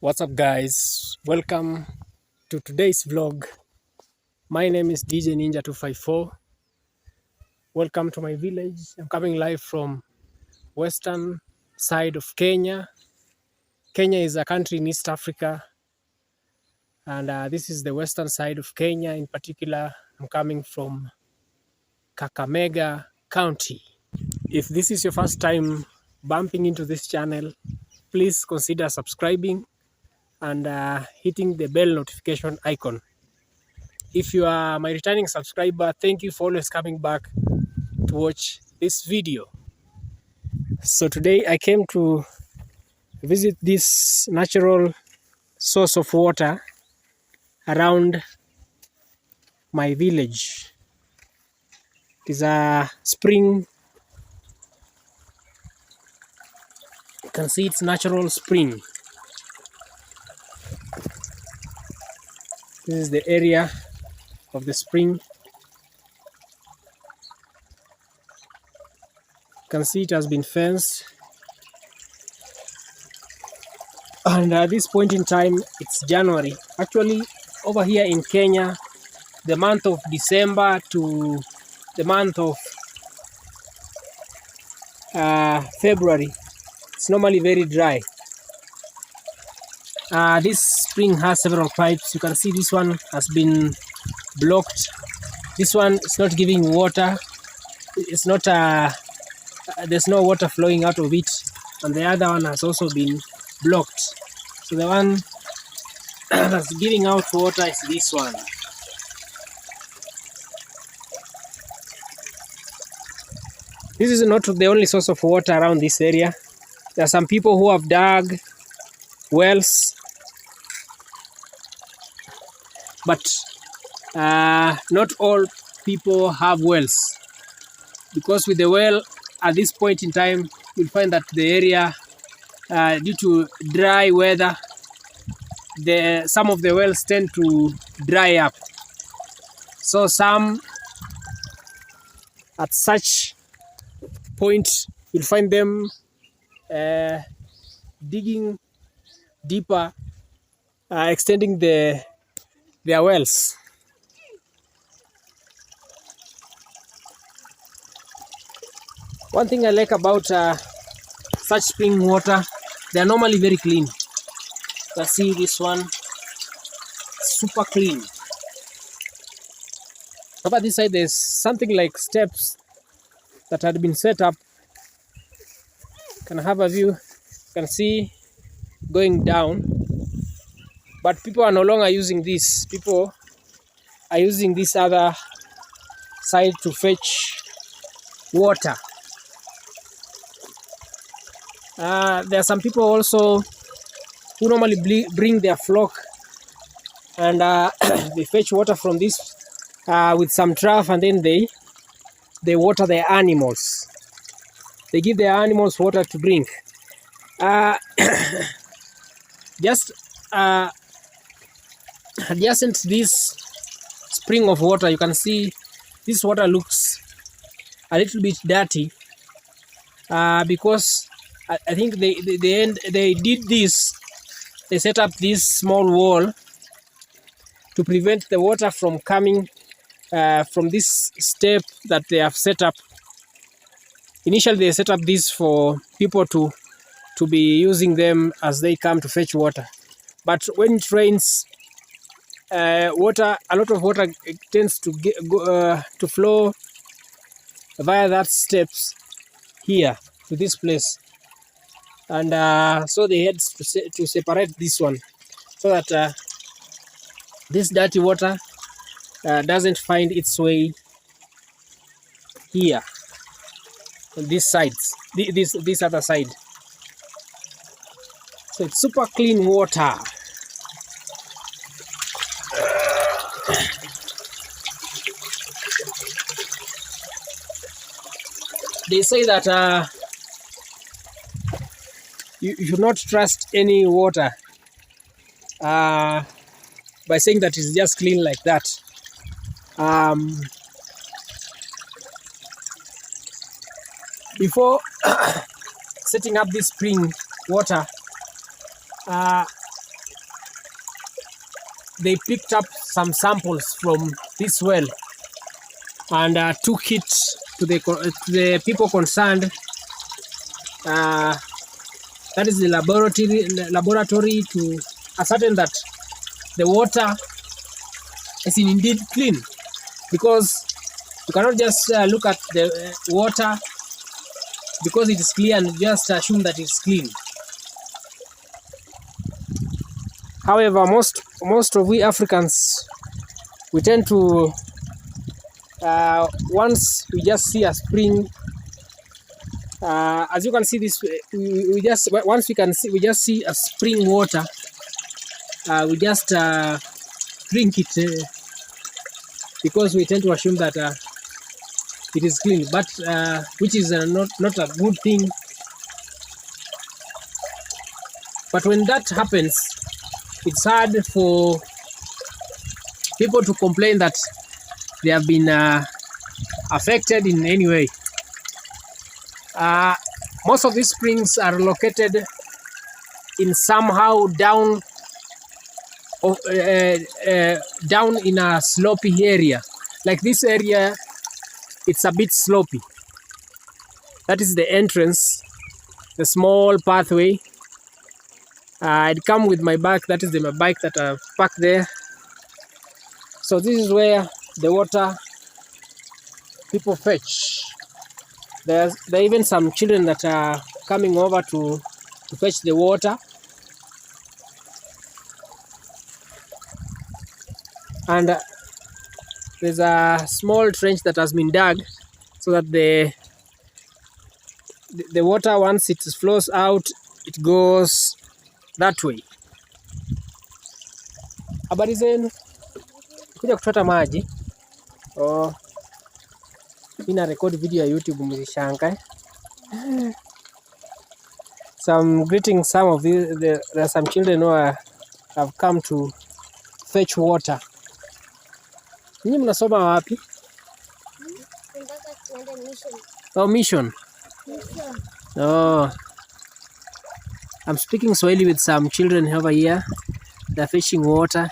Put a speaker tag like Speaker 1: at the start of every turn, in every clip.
Speaker 1: What's up, guys? Welcome to today's vlog. My name is DJ Ninja 254. Welcome to my village. I'm coming live from western side of Kenya. Kenya is a country in East Africa, and this is the western side of Kenya. In particular, I'm coming from Kakamega County. If this is your first time bumping into this channel, please consider subscribing and hitting the bell notification icon. If you are my returning subscriber, thank you for always coming back to watch this video. So today I came to visit this natural source of water around my village. It is a spring. You can see it's natural spring. This is the area of the spring. You can see it has been fenced, and at this point in time it's January. Actually, over here in Kenya, the month of December to the month of February, it's normally very dry. This spring has several pipes. You can see this one has been blocked. This one is not giving water. It's not there's no water flowing out of it, and the other one has also been blocked. So the one that's giving out water is this one. This is not the only source of water around this area. There are some people who have dug wells, but not all people have wells, because with the well at this point in time, you'll find that the area, due to dry weather, some of the wells tend to dry up. So some, at such point, you'll find them digging deeper, extending their wells. One thing I like about such spring water, they are normally very clean. You can see this one, super clean. Over this side, there's something like steps that had been set up. You can have a view. You can see going down, but people are no longer using this. People are using this other side to fetch water. There are some people also who normally bring their flock, and they fetch water from this with some trough, and then they water their animals. They give their animals water to drink. Just adjacent to this spring of water, you can see this water looks a little bit dirty, because I think they did this. They set up this small wall to prevent the water from coming from this step that they have set up. Initially, they set up this for people to be using them as they come to fetch water. But when it rains, a lot of water tends to to flow via that steps here to this place, and so they had to separate this one so that this dirty water doesn't find its way here on this side, this other side. So it's super clean water. They say that you should not trust any water by saying that it's just clean like that. Before setting up this spring water, they picked up some samples from this well and took it to the people concerned. That is the laboratory to ascertain that the water is indeed clean, because you cannot just look at the water because it is clear and just assume that it's clean. However, most of we Africans, we tend to once we just see a spring, as you can see this, we just once we just see a spring water, we just drink it because we tend to assume that it is clean, but which is not a good thing. But when that happens, it's hard for people to complain that they have been affected in any way. Most of these springs are located in somehow down in a slopy area. Like this area, it's a bit slopy. That is the entrance, the small pathway. I'd come with my bike. That is my bike that I parked there. So this is where the water people fetch. There are even some children that are coming over to fetch the water. And there's a small trench that has been dug so that the water, once it flows out, it goes that way. Habari zenu? Kuja kuchota maji. Oh, ina record video ya YouTube mzishangae. Some greetings. Some of there are some children who have come to fetch water. Ninyi mnasoma wapi? Oh, mission. Oh, I'm speaking Swahili with some children over here. They're fetching water.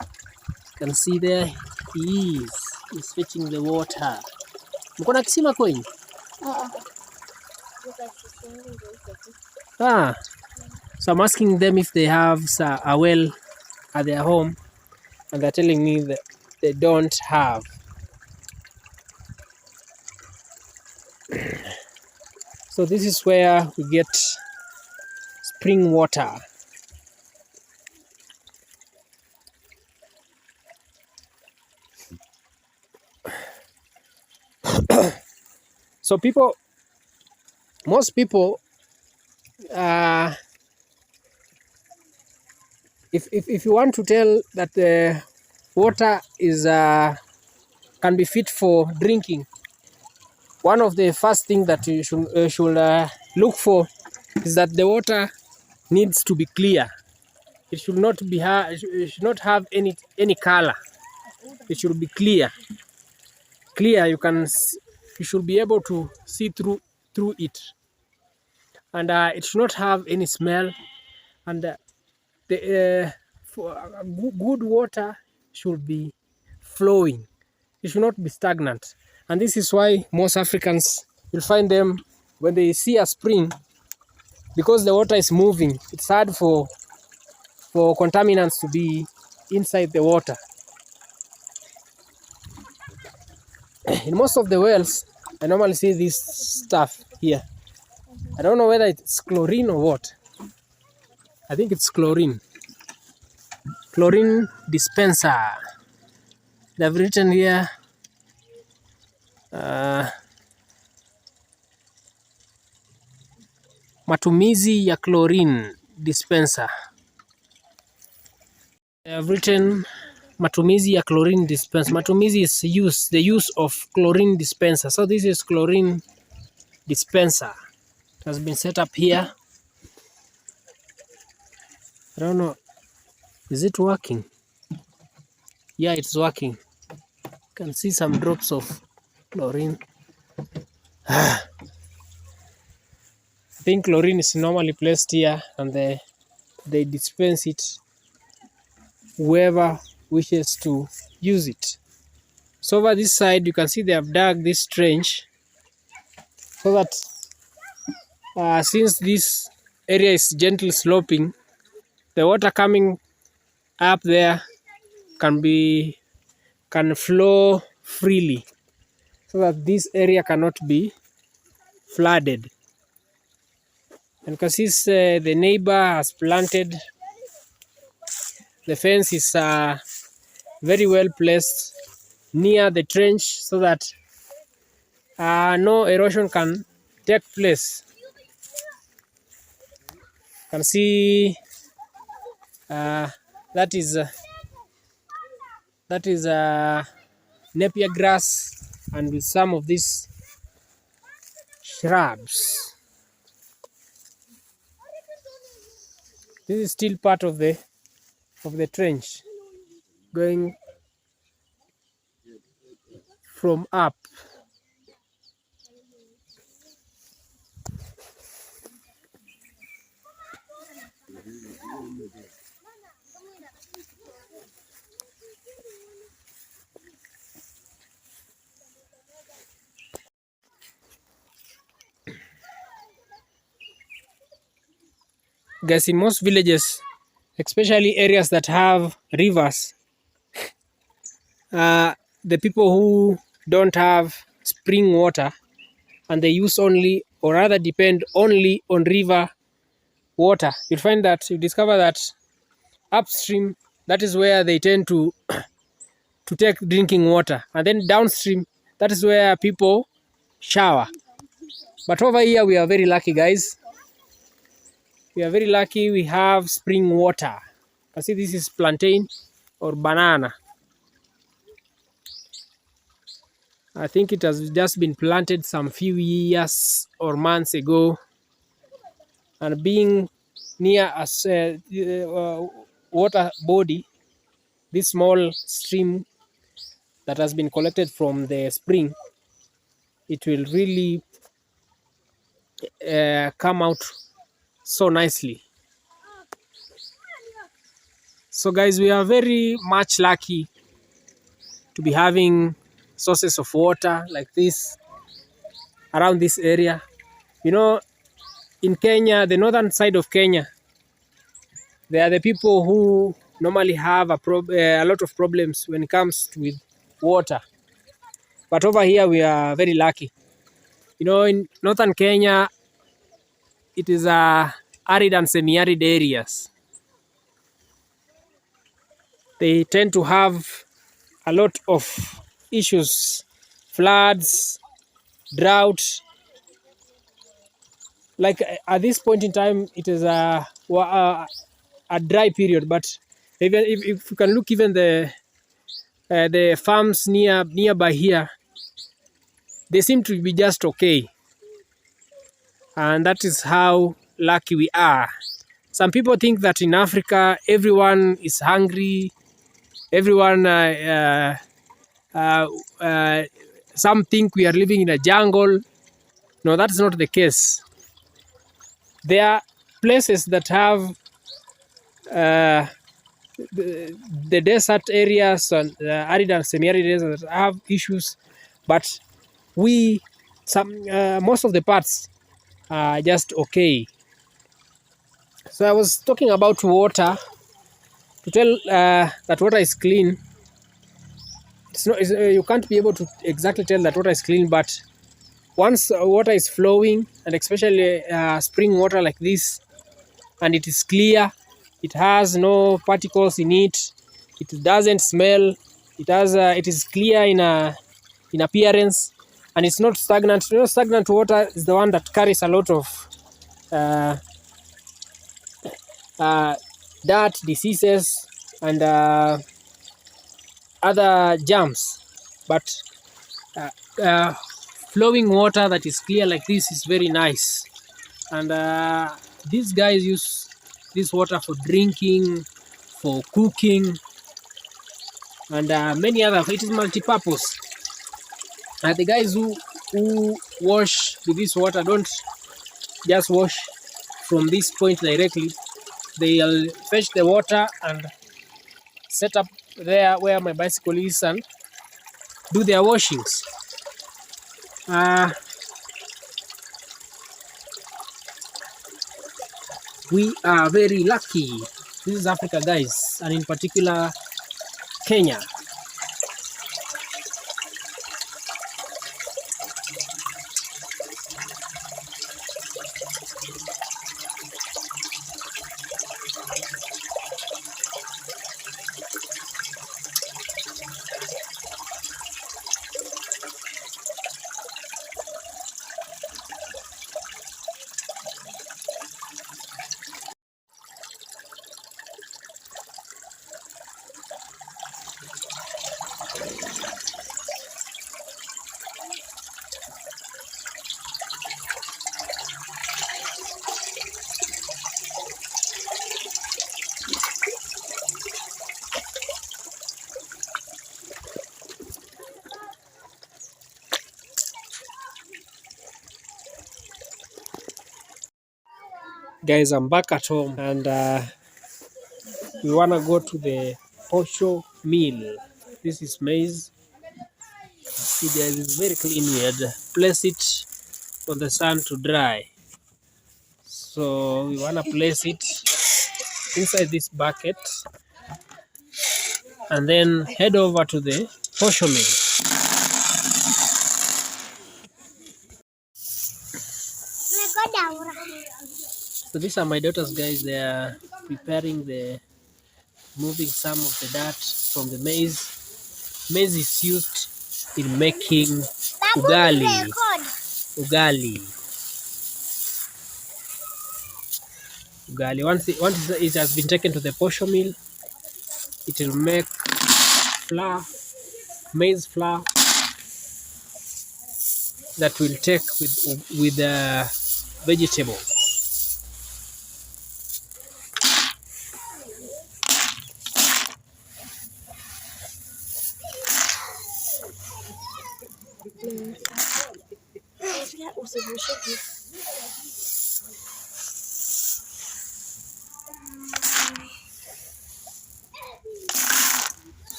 Speaker 1: You can see there he's fetching the water. Mkona kisima kwenye? So I'm asking them if they have a well at their home, and they're telling me that they don't have. So this is where we get spring water. So most people, if you want to tell that the water is can be fit for drinking, one of the first things that you should look for is that the water needs to be clear. It should not be it should not have any color. It should be clear. Clear, you should be able to see through it, and it should not have any smell. And good water should be flowing. It should not be stagnant. And this is why most Africans will find them when they see a spring, because the water is moving. It's hard for contaminants to be inside the water. In most of the wells, I normally see this stuff here. I don't know whether it's chlorine or what. I think it's chlorine. Chlorine dispenser. They've written here matumizi ya chlorine dispenser. They have written matumizi ya chlorine dispenser. Matumizi is the use of chlorine dispenser. So this is chlorine dispenser. It has been set up here. I don't know. Is it working? Yeah, it's working. You can see some drops of chlorine. I think chlorine is normally placed here, and they dispense it whoever wishes to use it. So over this side, you can see they have dug this trench so that since this area is gently sloping, the water coming up there can flow freely, so that this area cannot be flooded. And you can see the neighbor has planted. The fence is very well placed near the trench so that no erosion can take place. You can see that is napier grass and with some of these shrubs. This is still part of the trench going from up. Guys, in most villages, especially areas that have rivers, the people who don't have spring water and they use only, or rather depend only on river water, you discover that upstream, that is where they tend to take drinking water, and then downstream, that is where people shower. But over here we are very lucky, guys. We are very lucky, we have spring water. You can see this is plantain or banana. I think it has just been planted some few years or months ago, and being near a water body, this small stream that has been collected from the spring, it will really come out so nicely. So guys, we are very much lucky to be having sources of water like this around this area. You know, in Kenya, the northern side of Kenya, there are the people who normally have a lot of problems when it comes with water. But over here we are very lucky. You know, in northern Kenya, it is arid and semi-arid areas. They tend to have a lot of issues, floods, drought. Like at this point in time, it is a dry period. But even if you can look, even the farms nearby here, they seem to be just okay. And that is how lucky we are. Some people think that in Africa, everyone is hungry. Everyone, some think we are living in a jungle. No, that's not the case. There are places that have the desert areas and arid and semi-arid areas that have issues, but most of the parts are just okay. So I was talking about water, to tell that water is clean. You can't be able to exactly tell that water is clean, but once water is flowing, and especially spring water like this, and it is clear, it has no particles in it, it doesn't smell, it is clear in appearance, and it's not stagnant. You know, stagnant water is the one that carries a lot of dirt, diseases, and other germs. But flowing water that is clear like this is very nice. And these guys use this water for drinking, for cooking, and many other. It is multi-purpose. The guys who wash with this water don't just wash from this point directly. They'll fetch the water and set up there where my bicycle is and do their washings. We are very lucky. This is Africa, guys, and in particular Kenya. Guys, I'm back at home and we wanna go to the posho meal. This is maize. See, guys, it's very clean. We had place it on the sun to dry. So we wanna place it inside this bucket and then head over to the posho mill. So these are my daughters, guys. They are preparing moving some of the dirt from the maize. Maize is used in making ugali. Once it has been taken to the posho mill, it will make flour, maize flour, that will take with vegetables.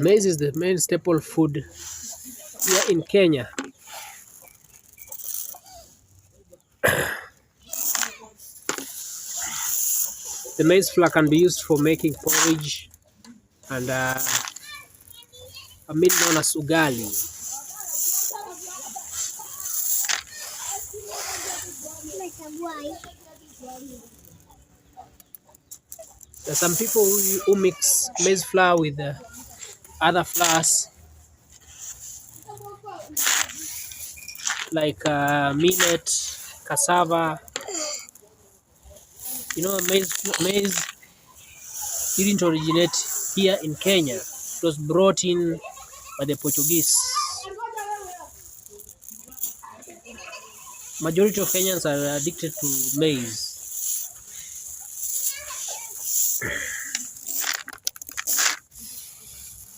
Speaker 1: Maize is the main staple food here in Kenya. The maize flour can be used for making porridge and a meal known as ugali. There are some people who mix maize flour with other flours like millet, cassava. You know, maize didn't originate here in Kenya. It was brought in by the Portuguese. Majority of Kenyans are addicted to maize.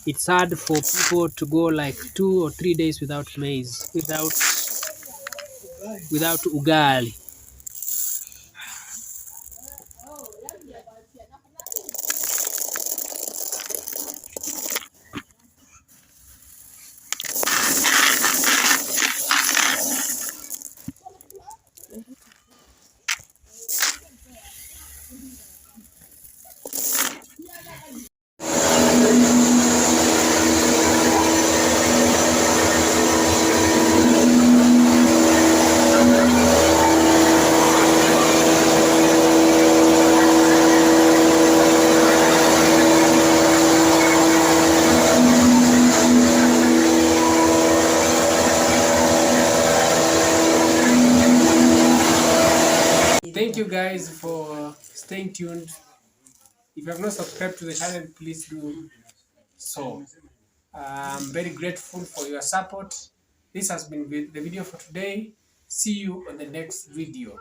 Speaker 1: It's hard for people to go like 2 or 3 days without maize, without ugali. Thank you guys for staying tuned. If you have not subscribed to the channel, please do so. I'm very grateful for your support. This has been the video for today. See you on the next video.